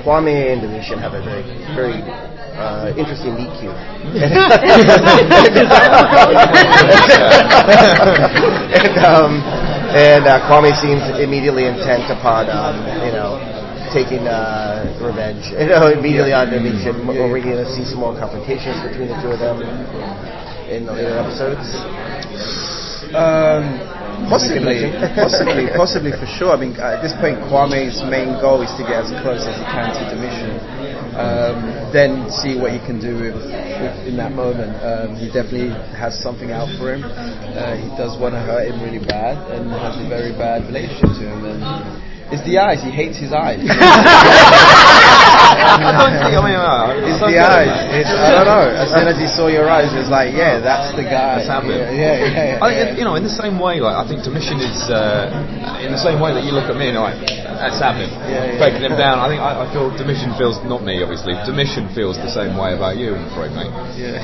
Kwame and Domitian have a very interesting meet cute. And Kwame seems immediately intent upon, taking revenge. Immediately on Domitian. Are we going to see some more confrontations between the two of them in the later episodes? Possibly for sure. I mean, at this point, Kwame's main goal is to get as close as he can to Domitian. Then see what he can do with in that moment. He definitely has something out for him. He does want to hurt him really bad and has a very bad relationship to him. And it's the eyes. He hates his eyes. It's the eyes. I don't know. As soon as he saw your eyes, it was like, yeah, that's the guy. That's happening. Yeah. I think, in the same way, like I think Domitian is in the same way that you look at me and you're like, that's happening. Breaking him down. I think I feel Domitian feels, not me obviously. Domitian feels the same way about you, I'm afraid, mate. Yeah.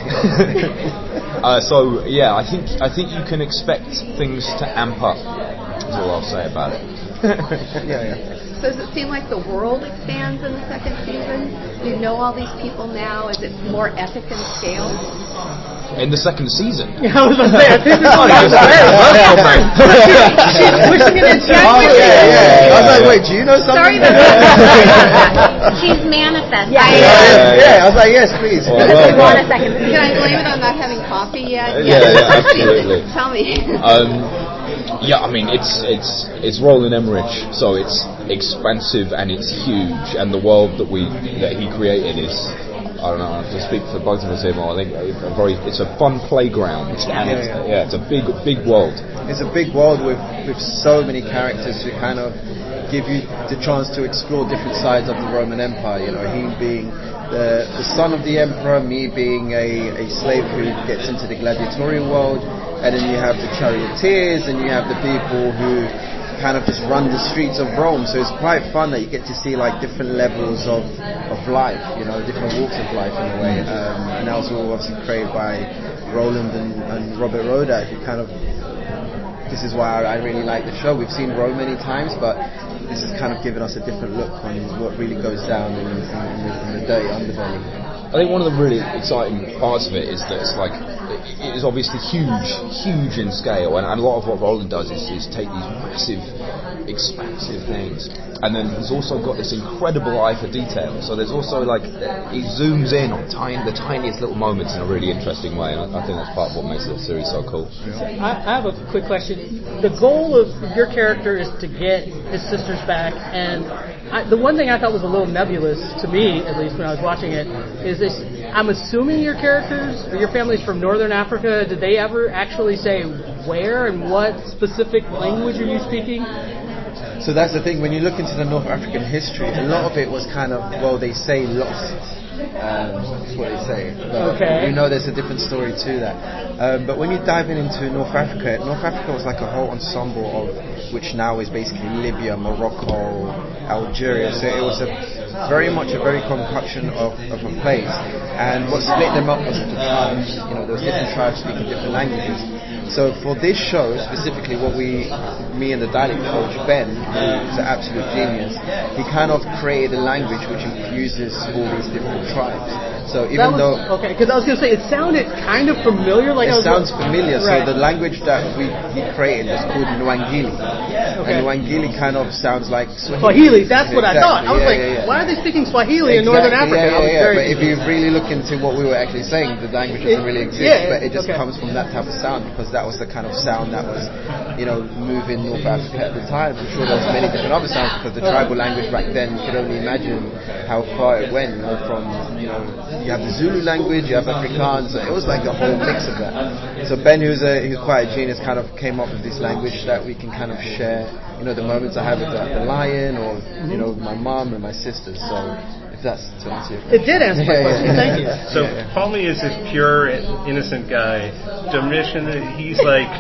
So yeah, I think you can expect things to amp up. That's all I'll say about it. Yeah. So does it seem like the world expands in the second season? You know all these people now. Is it more epic in scale? In the second season? Yeah, I was going to say, I think this one is she's pushing it in check. I was like, wait, do you know something? Sorry, she's manifesting. Yeah, I was like, yes, please. Well, we want a second season. Can I blame it on not having coffee yet? Yeah, absolutely. Tell me. Yeah, I mean it's Roland Emmerich, so it's expansive and it's huge, and the world that he created is, I don't know, to speak for both of us here, I think it's a fun playground, and it's a big world. It's a big world with so many characters who kind of give you the chance to explore different sides of the Roman Empire. Him being the son of the emperor, me being a slave who gets into the gladiatorial world, and then you have the charioteers, and you have the people who kind of just run the streets of Rome. So it's quite fun that you get to see like different levels of life, different walks of life in a way. And that was all obviously created by Roland and Robert Roda, who kind of, this is why I really like the show. We've seen Rome many times, but this has kind of given us a different look on what really goes down in the dirty underbelly. I think one of the really exciting parts of it is that it's like, it is obviously huge in scale, and a lot of what Roland does is take these massive, expansive things, and then he's also got this incredible eye for detail. So there's also like, he zooms in on the tiniest little moments in a really interesting way, and I think that's part of what makes the series so cool. So I have a quick question. The goal of your character is to get his sisters back, and the one thing I thought was a little nebulous, to me at least when I was watching it, is this. I'm assuming your characters or your family's from Northern Africa. Did they ever actually say where and what specific language are you speaking? So that's the thing. When you look into the North African history, a lot of it was kind of, well, they say lost. That's what they say. But okay. There's a different story to that. But when you dive into North Africa was like a whole ensemble of, which now is basically Libya, Morocco, Algeria. So it was very much a concoction of a place. And what split them up was the tribes. There was different tribes speaking different languages. So for this show specifically, me and the dialect coach Ben, who's an absolute genius, he kind of created a language which infuses all these different tribes. So okay, because I was going to say, it sounded kind of familiar. It sounds familiar. Right. So the language that he created was called Nwangili. Okay. And Nwangili kind of sounds like Swahili. That's what I thought. I was why are they speaking Swahili in Northern Africa? But if you really look into what we were actually saying, the language doesn't really exist, but it just comes from that type of sound, because that was the kind of sound that was, moving North Africa at the time. I'm sure there was many different other sounds, because the tribal language back then, you could only imagine how far it went, from, you have the Zulu language, you have Afrikaans, it was like a whole mix of that. So Ben, who's quite a genius, kind of came up with this language that we can kind of share, the moments I have with the lion, or, my mom and my sisters. So if that's to answer your question. It did answer my question, thank you. So Kwame is this pure, innocent guy. Domitian, he's like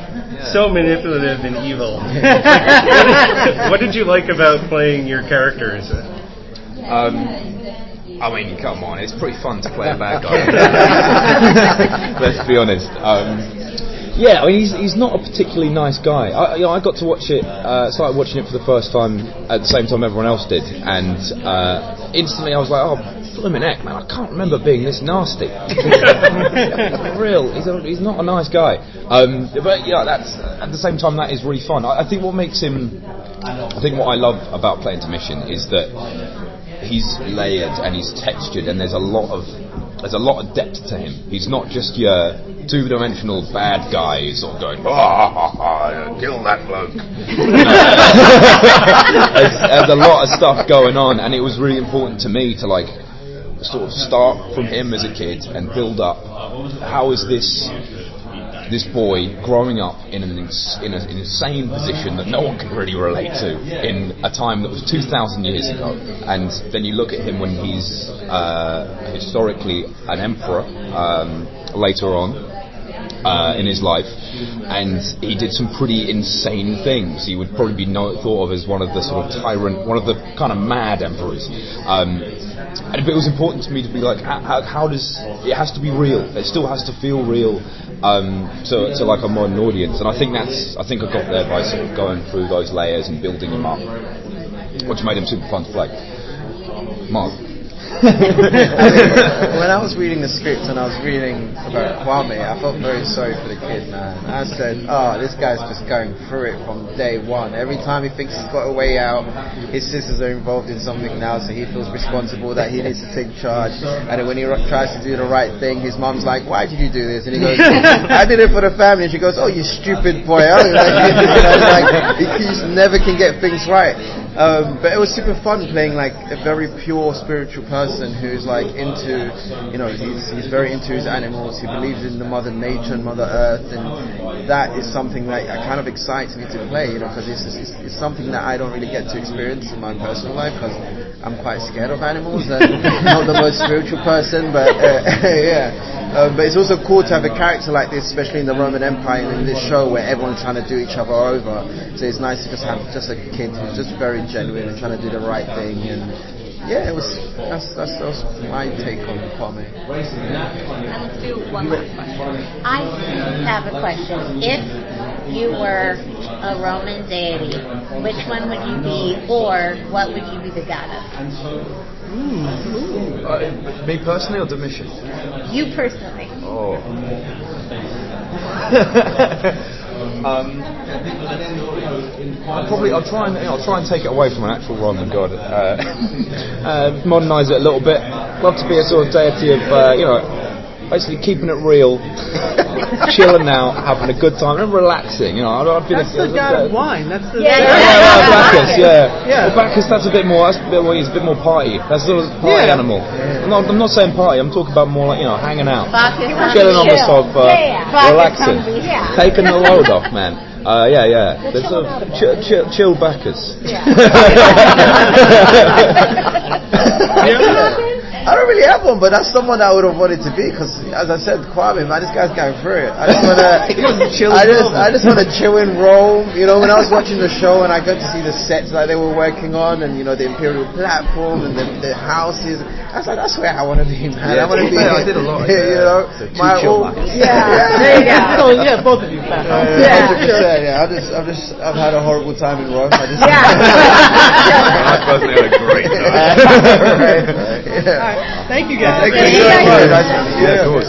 so manipulative and evil. What did you like about playing your characters? I mean, come on, it's pretty fun to play a bad guy. Let's be honest. Yeah, I mean, he's not a particularly nice guy. I got to watch it, started watching it for the first time at the same time everyone else did, and instantly I was like, oh, blooming heck, man, I can't remember being this nasty. For real, he's not a nice guy. But yeah, that's at the same time that is really fun. I think what makes him, I think what I love about playing Domitian is that he's layered and he's textured, and there's a lot of depth to him. He's not just your two-dimensional bad guy who's sort of going, kill that bloke. There's a lot of stuff going on, and it was really important to me to like sort of start from him as a kid and build up. How is this boy growing up in an insane position that no one can really relate to in a time that was 2,000 years ago, and then you look at him when he's historically an emperor later on in his life, and he did some pretty insane things. He would probably be thought of as one of the sort of tyrant, one of the kind of mad emperors. And it was important to me to be like, how does it has to be real? It still has to feel real to like a modern audience. And I think I got there by sort of going through those layers and building them up, which made him super fun to play. Mark. When I was reading the script and I was reading about Kwame, I felt very sorry for the kid, man. I said, this guy's just going through it from day one. Every time he thinks he's got a way out, his sisters are involved in something now, so he feels responsible that he needs to take charge. And then when he tries to do the right thing, his mom's like, why did you do this? And he goes, I did it for the family. And she goes, oh, you stupid boy. He never can get things right. But it was super fun playing like a very pure spiritual person who's like into, he's very into his animals. He believes in the Mother Nature and Mother Earth, and that is something that kind of excites me to play, because it's something that I don't really get to experience in my personal life, because I'm quite scared of animals and not the most spiritual person, but yeah. But it's also cool to have a character like this, especially in the Roman Empire and in this show where everyone's trying to do each other over. So it's nice to just have just a kid who's just very genuine and trying to do the right thing. And yeah, that's my take on Kwame. Let's do one last question. I have a question. If you were a Roman deity, which one would you be, or what would you be the god of? Me personally or Domitian? You personally. Oh. I'll try and take it away from an actual Roman god. Modernise it a little bit. Love to be a sort of deity of basically keeping it real, chilling out, having a good time, and relaxing. That's the god of wine. That's the Bacchus. Yeah. Well, Bacchus, that's a bit more. He's a bit more party. That's sort of party animal. I'm not saying party. I'm talking about more like hanging out, chilling on the sofa, relaxing, taking the load off, man. There's sort of chill Bacchus. I don't really have one, but that's someone I would have wanted to be, because, as I said, Kwame, man, this guy's going through it. I just want to chill in Rome. When I was watching the show and I got to see the sets that they were working on, and the Imperial platform and the houses, I was like, that's where I want to be, man. I want to be. I did a lot. My old. There you go. So both of you. I've had a horrible time in Rome. I personally had a great time. Thank you guys. Thank you so much. Yeah, of course.